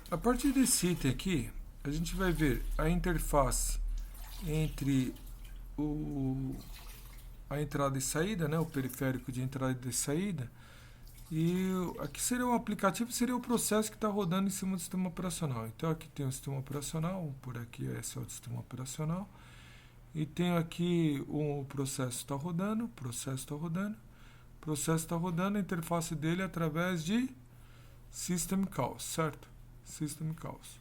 A partir desse item aqui, a gente vai ver a interface entre a entrada e saída, né, o periférico de entrada e saída, e aqui seria o aplicativo, seria o processo que está rodando em cima do sistema operacional. Então aqui tem o sistema operacional, por aqui esse é o sistema operacional, e tem aqui o processo está rodando, a interface dele é através de System Calls, certo? System Calls.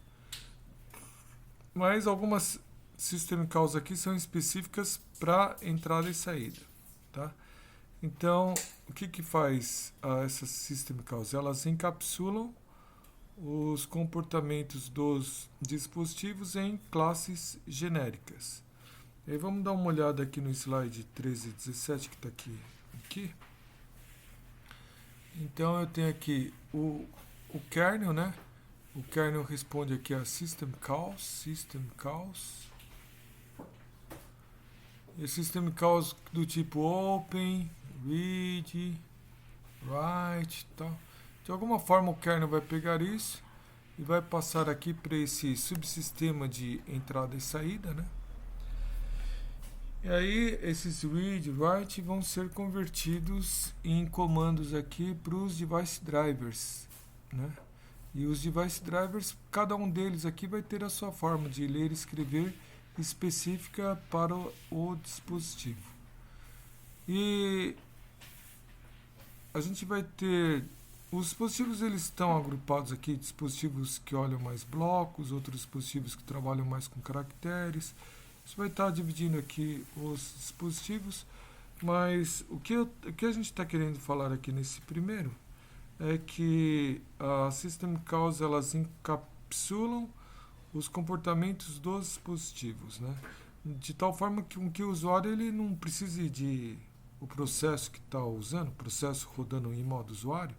Mas algumas System Calls aqui são específicas para entrada e saída, tá? Então, o que faz essas System Calls? Elas encapsulam os comportamentos dos dispositivos em classes genéricas. E aí vamos dar uma olhada aqui no slide 13 e 17 que está aqui. Então eu tenho aqui o kernel, né? O kernel responde aqui a System Calls. E System Calls do tipo Open, Read, Write, tal. De alguma forma o kernel vai pegar isso e vai passar aqui para esse subsistema de entrada e saída, né? E aí esses read, write vão ser convertidos em comandos aqui para os device drivers, né? E os device drivers, cada um deles aqui vai ter a sua forma de ler e escrever específica para o dispositivo. E a gente vai ter os dispositivos, eles estão agrupados aqui, dispositivos que olham mais blocos, outros dispositivos que trabalham mais com caracteres. Isso vai estar dividindo aqui os dispositivos, mas o que a gente está querendo falar aqui nesse primeiro é que as System Calls elas encapsulam os comportamentos dos dispositivos, né? De tal forma que o usuário ele não precise de o processo que está usando, o processo rodando em modo usuário,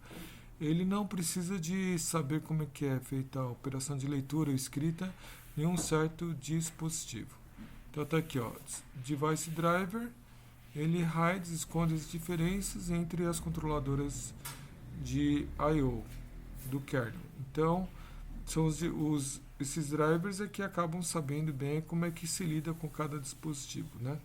ele não precisa de saber como é que é feita a operação de leitura ou escrita em um certo dispositivo. Então tá aqui, ó, Device Driver, ele esconde as diferenças entre as controladoras de I/O do kernel. Então, são esses drivers é que acabam sabendo bem como é que se lida com cada dispositivo, né?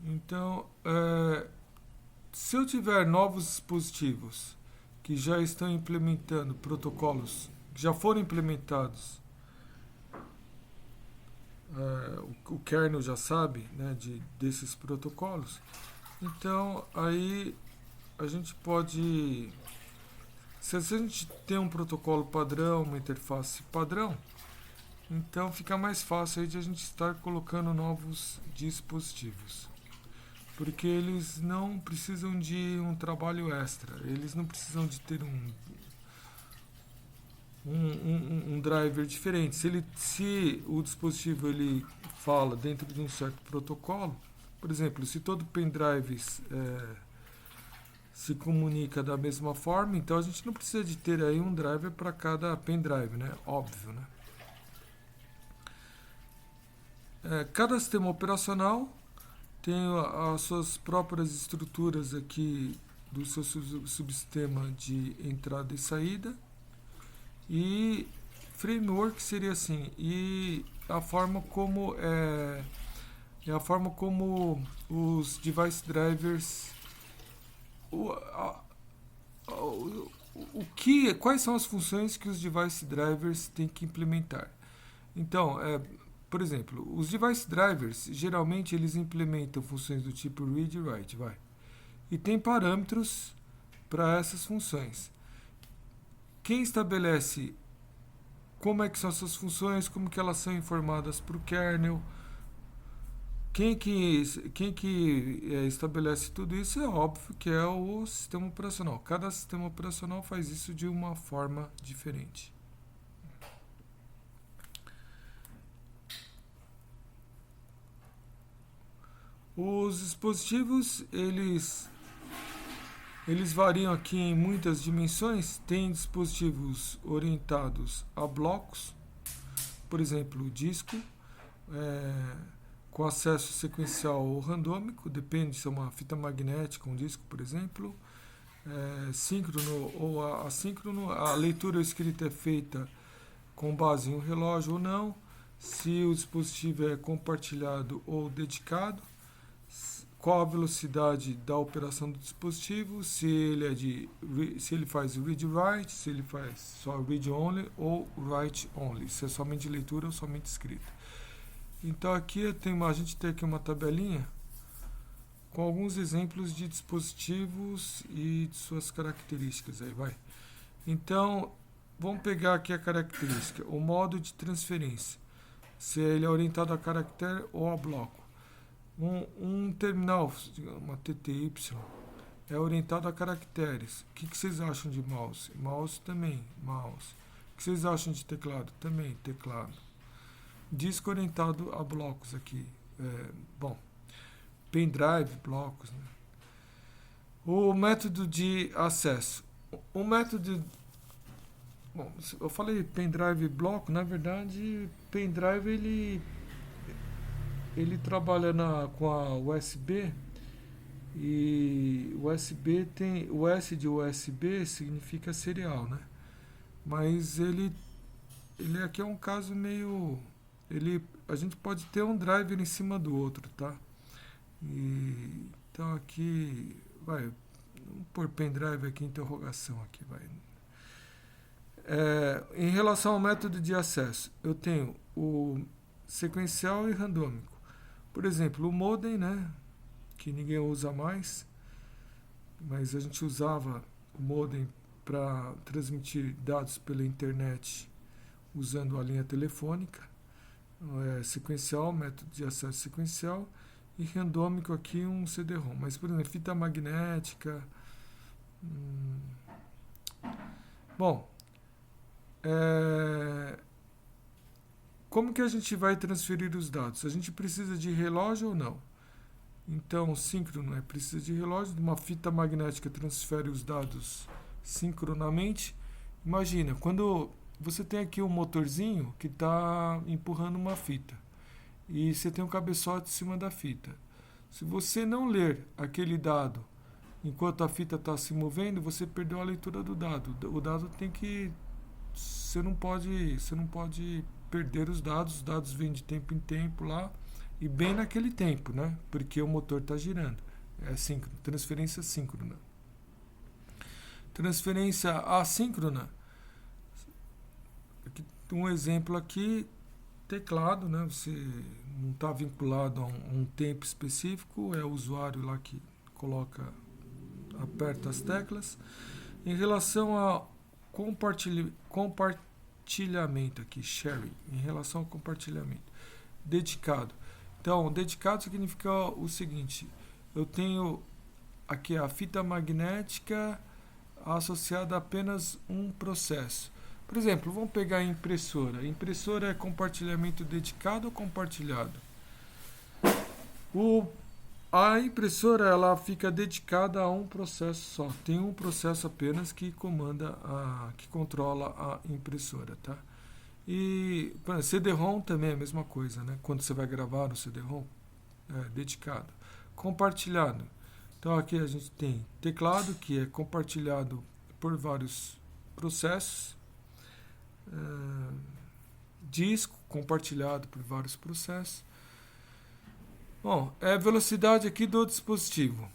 Então, se eu tiver novos dispositivos que já estão implementando protocolos, que já foram implementados, o kernel já sabe, né, desses protocolos, então aí a gente pode, se a gente tem um protocolo padrão, uma interface padrão, então fica mais fácil aí de a gente estar colocando novos dispositivos. Porque eles não precisam de um trabalho extra, eles não precisam de ter um driver diferente. Se o dispositivo ele fala dentro de um certo protocolo, por exemplo, se todo pendrive se comunica da mesma forma, então a gente não precisa de ter aí um driver para cada pendrive, né? Óbvio, né? Cada sistema operacional tem as suas próprias estruturas aqui do seu subsistema de entrada e saída, e framework seria assim, e a forma como os device drivers quais são as funções que os device drivers têm que implementar. Então, por exemplo, os device drivers, geralmente eles implementam funções do tipo read e write, e tem parâmetros para essas funções. Quem estabelece como é que são essas funções, como que elas são informadas para o kernel, quem que estabelece tudo isso é óbvio que é o sistema operacional. Cada sistema operacional faz isso de uma forma diferente. Os dispositivos, eles variam aqui em muitas dimensões. Tem dispositivos orientados a blocos, por exemplo, o disco, com acesso sequencial ou randômico, depende se é uma fita magnética, um disco, por exemplo. Síncrono ou assíncrono, a leitura ou escrita é feita com base em um relógio ou não, se o dispositivo é compartilhado ou dedicado, qual a velocidade da operação do dispositivo, se ele faz read-write, se ele faz só read-only ou write-only, se é somente leitura ou somente escrita. Então aqui a gente tem aqui uma tabelinha com alguns exemplos de dispositivos e de suas características. Aí vai. Então, vamos pegar aqui a característica, o modo de transferência, se ele é orientado a caractere ou a bloco. Um terminal, uma TTY, é orientado a caracteres. O que vocês acham de mouse? Mouse também, mouse. O que vocês acham de teclado? Também, teclado. Disco orientado a blocos aqui. Pendrive, blocos. Né? O método de acesso. O método... Bom, eu falei pendrive e bloco, na verdade, pendrive ele trabalha com a USB, e USB tem... O S de USB significa serial, né? Mas ele aqui é um caso meio... a gente pode ter um driver em cima do outro, tá? Então aqui, vamos pôr pendrive aqui, interrogação aqui, vai. Em relação ao método de acesso, eu tenho o sequencial e randômico. Por exemplo, o modem, né, que ninguém usa mais, mas a gente usava o modem para transmitir dados pela internet usando a linha telefônica. Sequencial, método de acesso sequencial, e randômico aqui um CD-ROM. Mas, por exemplo, fita magnética. Bom, como que a gente vai transferir os dados? A gente precisa de relógio ou não? Então, síncrono precisa de relógio. Uma fita magnética transfere os dados sincronamente. Imagina, quando você tem aqui um motorzinho que está empurrando uma fita e você tem um cabeçote em cima da fita. Se você não ler aquele dado enquanto a fita está se movendo, você perdeu a leitura do dado. O dado tem que... Você não pode perder os dados vêm de tempo em tempo lá, e bem naquele tempo, né? Porque o motor está girando. É síncrono, transferência síncrona. Transferência assíncrona. Um exemplo aqui, teclado, né? Você não está vinculado a um tempo específico, é o usuário lá que aperta as teclas. Em relação a compartilhamento aqui, sharing, em relação ao compartilhamento, dedicado. Então, dedicado significa o seguinte: eu tenho aqui a fita magnética associada a apenas um processo. Por exemplo, vamos pegar a impressora. A impressora é compartilhamento dedicado ou compartilhado? A impressora ela fica dedicada a um processo só. Tem um processo apenas que que controla a impressora, tá? E CD-ROM também é a mesma coisa, né? Quando você vai gravar no CD-ROM, dedicado. Compartilhado. Então aqui a gente tem teclado, que é compartilhado por vários processos. Disco, compartilhado por vários processos. Bom, é a velocidade aqui do dispositivo.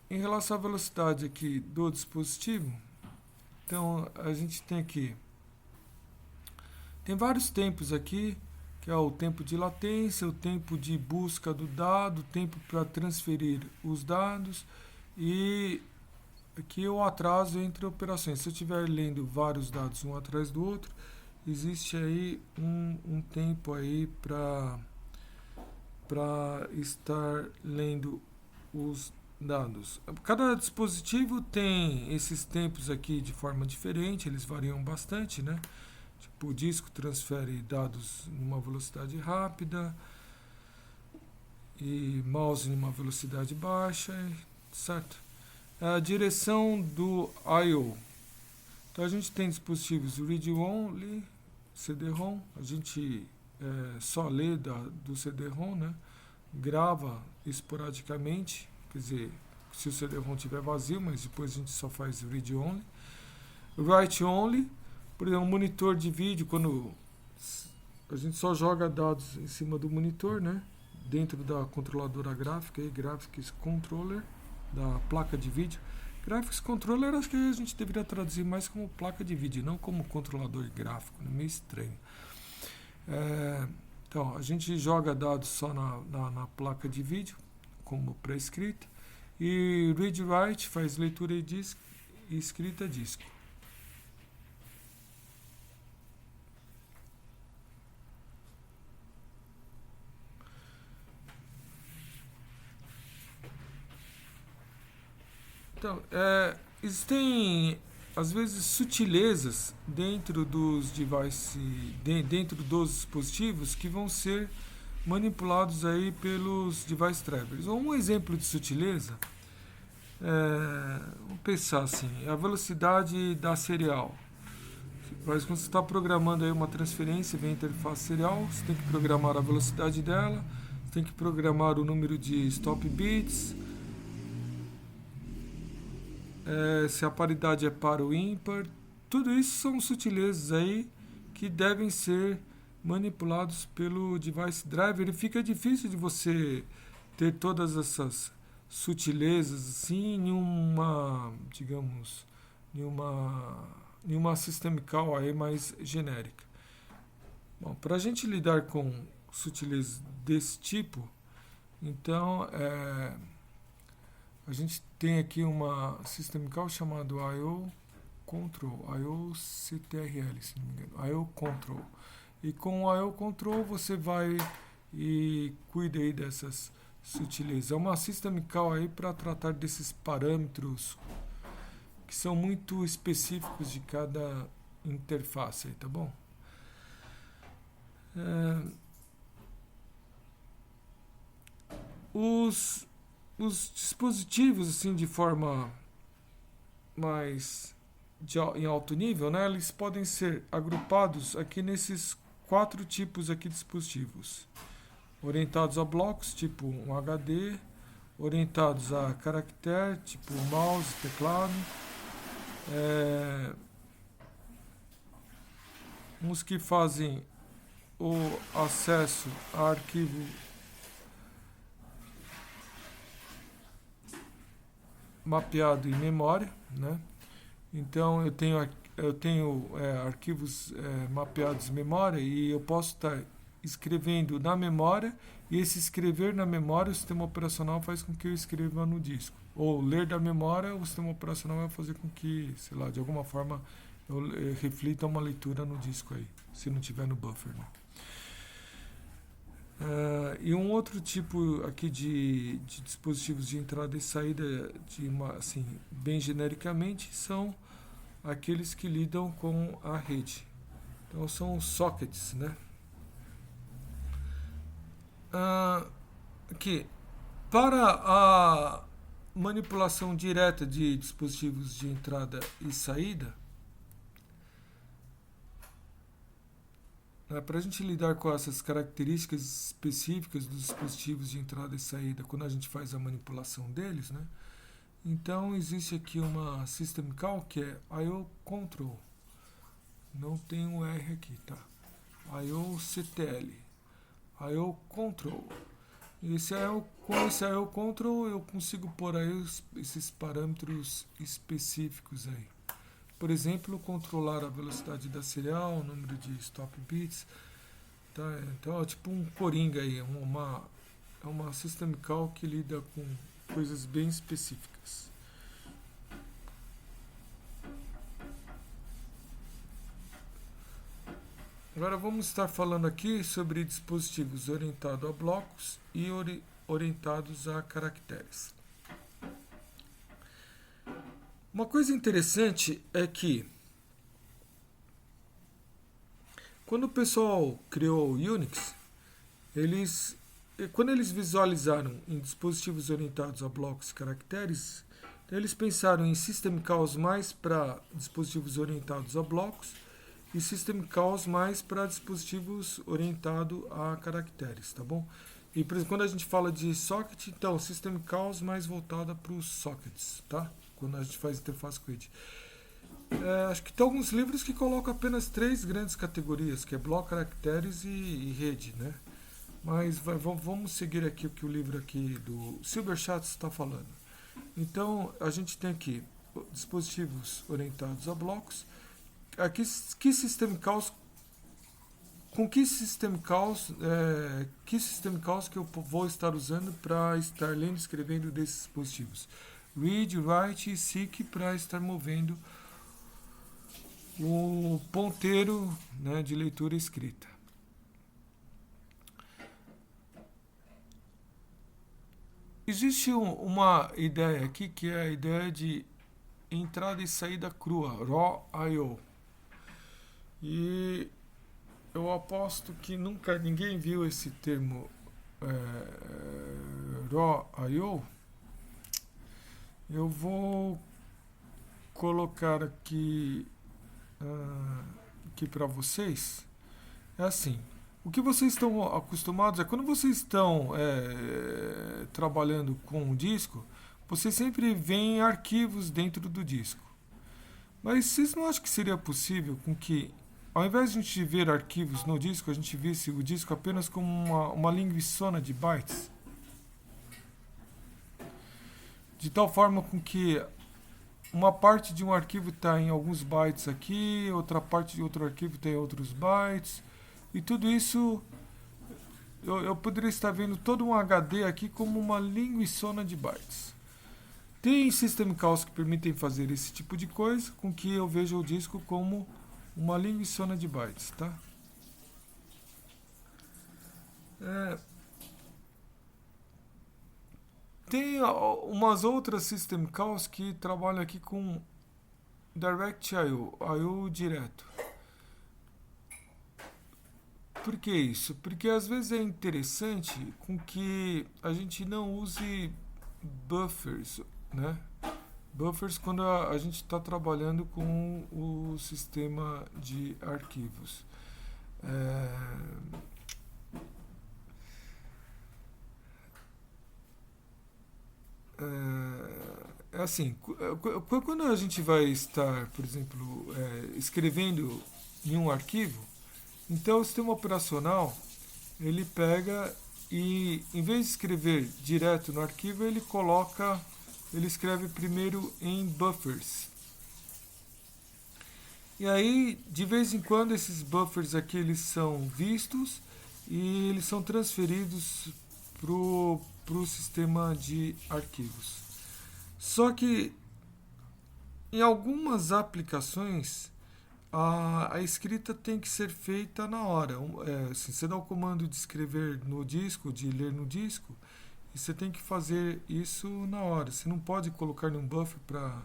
Em relação à velocidade aqui do dispositivo, então a gente tem aqui, tem vários tempos aqui, que é o tempo de latência, o tempo de busca do dado, o tempo para transferir os dados e aqui o atraso entre operações. Se eu estiver lendo vários dados um atrás do outro, existe aí um tempo aí para estar lendo os dados. Cada dispositivo tem esses tempos aqui de forma diferente, eles variam bastante, né? Tipo, o disco transfere dados numa velocidade rápida e mouse numa velocidade baixa, certo? A direção do I/O. Então a gente tem dispositivos read-only, CD-ROM, a gente só lê do CD-ROM, né? grava esporadicamente, quer dizer, se o CD-ROM estiver vazio, mas depois a gente só faz read only. Write only, por exemplo, um monitor de vídeo, quando a gente só joga dados em cima do monitor, né? Dentro da controladora gráfica, aí, Graphics Controller, da placa de vídeo. Graphics Controller acho que a gente deveria traduzir mais como placa de vídeo, não como controlador gráfico, né? Meio estranho. Então, a gente joga dados só na placa de vídeo, como pré-escrita, e read-write faz leitura e escrita disco. Então, existem às vezes sutilezas dentro dos dentro dos dispositivos que vão ser manipulados aí pelos device drivers. Um exemplo de sutileza vamos pensar assim, a velocidade da serial. Mas quando você está programando aí uma transferência via interface serial, você tem que programar a velocidade dela, você tem que programar o número de stop bits, se a paridade é par ou ímpar. Tudo isso são sutilezas aí que devem ser manipulados pelo device driver, e fica difícil de você ter todas essas sutilezas assim em uma, digamos, em uma system call aí mais genérica. Bom, para a gente lidar com sutilezas desse tipo, então a gente tem aqui uma system call chamada IO Control, IOCTRL, se não me engano, IO Control. E com o IO Control você vai e cuida aí dessas sutilezas. É uma system call aí para tratar desses parâmetros que são muito específicos de cada interface aí, tá bom? Os dispositivos assim de forma mais em alto nível, né, eles podem ser agrupados aqui nesses 4 tipos aqui de dispositivos: orientados a blocos, tipo um HD; orientados a caractere, tipo mouse, teclado; uns que fazem o acesso a arquivo mapeado em memória, né? Então eu tenho arquivos mapeados em memória, e eu posso estar escrevendo na memória, e esse escrever na memória o sistema operacional faz com que eu escreva no disco, ou ler da memória o sistema operacional vai fazer com que, sei lá, de alguma forma eu reflita uma leitura no disco aí, se não tiver no buffer, né? E um outro tipo aqui de dispositivos de entrada e saída, assim, bem genericamente, são aqueles que lidam com a rede. Então são os sockets, né? Aqui, para a manipulação direta de dispositivos de entrada e saída, para a gente lidar com essas características específicas dos dispositivos de entrada e saída quando a gente faz a manipulação deles, né? Então existe aqui uma system call que é IO Control. Não tem um R aqui, tá? IOCTL. IO Control. Com esse IO Control eu consigo pôr aí esses parâmetros específicos aí. Por exemplo, controlar a velocidade da serial, o número de stop bits. Tá? Então é tipo um coringa aí, é uma system call que lida com coisas bem específicas. Agora vamos estar falando aqui sobre dispositivos orientados a blocos e orientados a caracteres. Uma coisa interessante é que quando o pessoal criou o Unix, quando eles visualizaram em dispositivos orientados a blocos e caracteres, eles pensaram em system calls mais para dispositivos orientados a blocos e system calls mais para dispositivos orientados a caracteres, tá bom? E por exemplo, quando a gente fala de socket, então, System Calls mais voltada para os sockets, tá? Quando a gente faz interface com it. Acho que tem alguns livros que colocam apenas três grandes categorias, que é bloco, caracteres e rede, né? Mas vamos seguir aqui o que o livro aqui do Silberschatz está falando. Então, a gente tem aqui dispositivos orientados a blocos. Aqui, que System Calls, com que System Calls que eu vou estar usando para estar lendo e escrevendo desses dispositivos? Read, write e seek para estar movendo o ponteiro, né, de leitura e escrita. Existe uma ideia aqui que é a ideia de entrada e saída crua, Raw I/O. E eu aposto que nunca ninguém viu esse termo Raw I/O. Eu vou colocar aqui para vocês. É assim. O que vocês estão acostumados é quando vocês estão trabalhando com um disco, vocês sempre veem arquivos dentro do disco. Mas vocês não acham que seria possível com que, ao invés de a gente ver arquivos no disco, a gente visse o disco apenas como uma linguiçona de bytes? De tal forma com que uma parte de um arquivo está em alguns bytes aqui, outra parte de outro arquivo tem outros bytes. E tudo isso, eu poderia estar vendo todo um HD aqui como uma linguiçona de bytes. Tem System Calls que permitem fazer esse tipo de coisa, com que eu vejo o disco como uma linguiçona de bytes, tá? Tem umas outras System Calls que trabalham aqui com Direct I/O, I/O direto. Por que isso? Porque às vezes é interessante com que a gente não use buffers, né? Buffers quando a gente está trabalhando com o sistema de arquivos. É assim, quando a gente vai estar, por exemplo, escrevendo em um arquivo, então o sistema operacional ele pega e, em vez de escrever direto no arquivo, ele escreve primeiro em buffers. E aí, de vez em quando, esses buffers aqui eles são vistos e eles são transferidos para o sistema de arquivos. Só que em algumas aplicações a escrita tem que ser feita na hora. Assim, você dá o comando de escrever no disco, de ler no disco, e você tem que fazer isso na hora. Você não pode colocar num buffer para...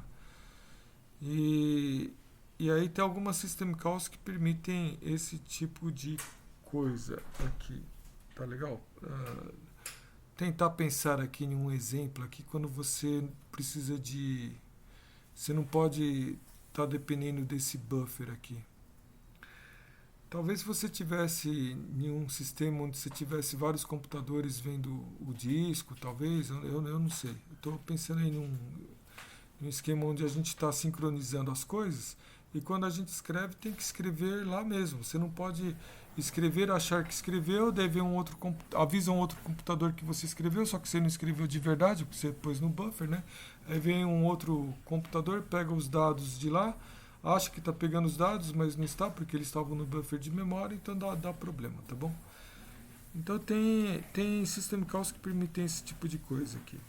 E aí tem algumas System Calls que permitem esse tipo de coisa aqui. Tá legal? Tentar pensar aqui em um exemplo aqui quando você precisa de... Você não pode estar dependendo desse buffer aqui. Talvez se você tivesse em um sistema onde você tivesse vários computadores vendo o disco, talvez, eu não sei. Estou pensando em um esquema onde a gente está sincronizando as coisas e quando a gente escreve tem que escrever lá mesmo. Você não pode escrever, achar que escreveu, daí vem avisa um outro computador que você escreveu, só que você não escreveu de verdade, porque você pôs no buffer, né? Aí vem um outro computador, pega os dados de lá, acha que está pegando os dados, mas não está, porque eles estavam no buffer de memória, então dá problema, tá bom? Então tem System Calls que permitem esse tipo de coisa aqui.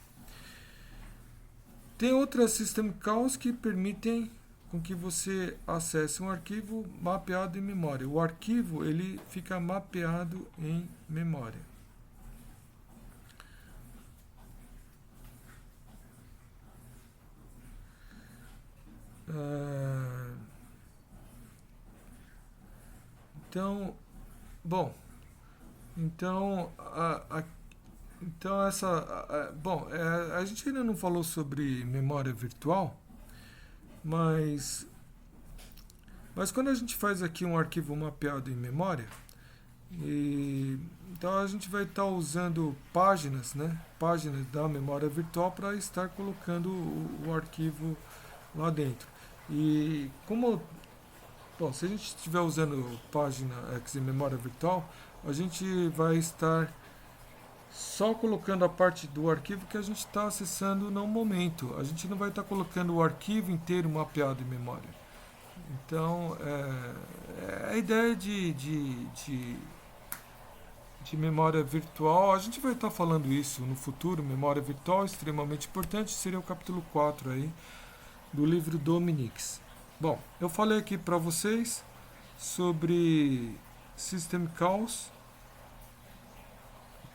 Tem outras System Calls que permitem com que você acesse um arquivo mapeado em memória. O arquivo ele fica mapeado em memória. Então, bom, então a gente ainda não falou sobre memória virtual, mas quando a gente faz aqui um arquivo mapeado em memória, Então a gente vai estar usando páginas, né? Páginas da memória virtual para estar colocando o arquivo lá dentro. E como, bom, se a gente estiver usando página memória virtual, a gente vai estar só colocando a parte do arquivo que a gente está acessando no momento. A gente não vai estar colocando o arquivo inteiro mapeado em memória. Então, a ideia de memória virtual, a gente vai estar falando isso no futuro. Memória virtual extremamente importante, seria o capítulo 4 aí do livro do Minix. Bom, eu falei aqui para vocês sobre System Calls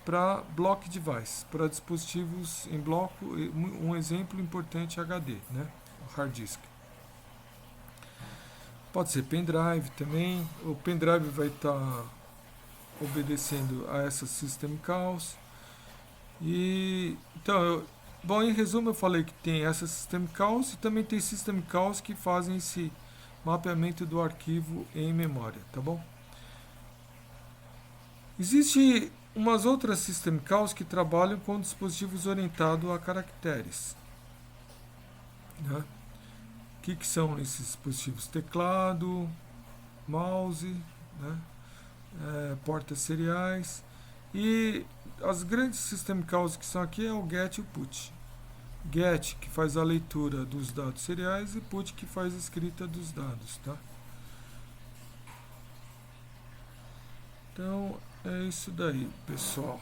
para block device, para dispositivos em bloco. Um exemplo importante é HD, né? O hard disk. Pode ser pendrive também. O pendrive vai estar obedecendo a essas system calls. E então, bom, em resumo eu falei que tem essas system calls e também tem system calls que fazem esse mapeamento do arquivo em memória, tá bom? Existe umas outras system calls que trabalham com dispositivos orientados a caracteres, né? O que são esses dispositivos? Teclado, mouse, né? Portas seriais. E as grandes system calls que são aqui é o get e o put. Get, que faz a leitura dos dados seriais, e put, que faz a escrita dos dados, tá? Então, é isso daí, pessoal.